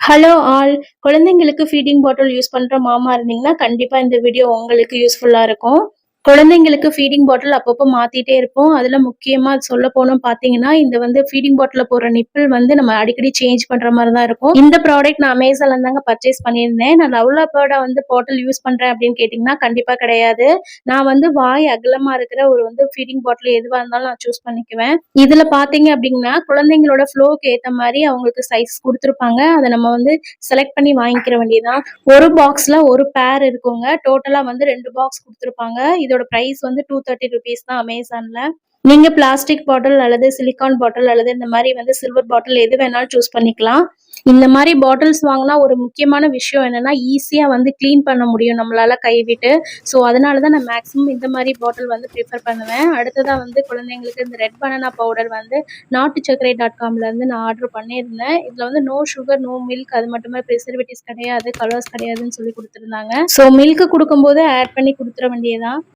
Hello all. குழந்தைங்களுக்கு feeding bottle use பண்ற மாமா இருந்தீங்கன்னா, கண்டிப்பா இந்த வீடியோ உங்களுக்கு யூஸ்ஃபுல்லா இருக்கும். குழந்தைங்களுக்கு ஃபீடிங் பாட்டில் அப்பப்போ மாத்திட்டே இருப்போம். அதுல முக்கியமா சொல்லப்போனோம் பார்த்தீங்கன்னா, இந்த ஃபீடிங் பாட்டில்ல போடுற நிப்பிள் நம்ம அடிக்கடி சேஞ்ச் பண்ற மாரி தான் இருக்கும். இந்த ப்ராடக்ட் நான் Amazonல தாங்க பர்ச்சேஸ் பண்ணியிருந்தேன். நான் லவ்லபர்டா பாட்டில் யூஸ் பண்றேன் அப்படின்னு கேட்டீங்கன்னா, கண்டிப்பா கிடையாது. நான் வாய் அகலமா இருக்கிற ஒரு ஃபீடிங் பாட்டில் எதுவா இருந்தாலும் நான் சூஸ் பண்ணிக்குவேன். இதுல பார்த்தீங்க அப்படின்னா, குழந்தைங்களோட ஃப்ளோக்கு ஏத்த மாரி அவங்களுக்கு சைஸ் குடுத்துருப்பாங்க. அத நம்ம செலக்ட் பண்ணி வாங்கிக்கிற வேண்டியதுதான். ஒரு பாக்ஸ்ல ஒரு பேர் இருக்குங்க. டோட்டலா 2 பாக்ஸ் குடுத்துருப்பாங்க. இதோட பிரைஸ் ₹230 தான் Amazonல. நீங்க பிளாஸ்டிக் பாட்டில் அல்லது சிலிக்கான் பாட்டில் அல்லது இந்த மாரி சில்வர் பாட்டில் எது வேணாலும் சூஸ் பண்ணிக்கலாம். இந்த மாரி பாட்டில்ஸ் வாங்குனா ஒரு முக்கியமான விஷயம் என்னன்னா, ஈஸியா கிளீன் பண்ண முடியும் நம்மளால கைவிட்டு. ஸோ அதனால தான் நான் மேக்ஸிமம் இந்த மாரி பாட்டில் ப்ரிஃபர் பண்ணுவேன். அடுத்ததா குழந்தைங்களுக்கு இந்த ரெட் பனானா பவுடர் நாட்டுச்சர்க்கரை.comல நான் ஆர்டர் பண்ணியிருந்தேன். இதுல நோ சுகர், நோ மில்க், அது மட்டுமே பிரிசர்வேட்டிவ்ஸ் கிடையாது, கலர்ஸ் கிடையாதுன்னு சொல்லி குடுத்துருந்தாங்க. ஸோ மில்க் குடுக்கும்போது ஆட் பண்ணி குடுத்துற வேண்டியதுதான்.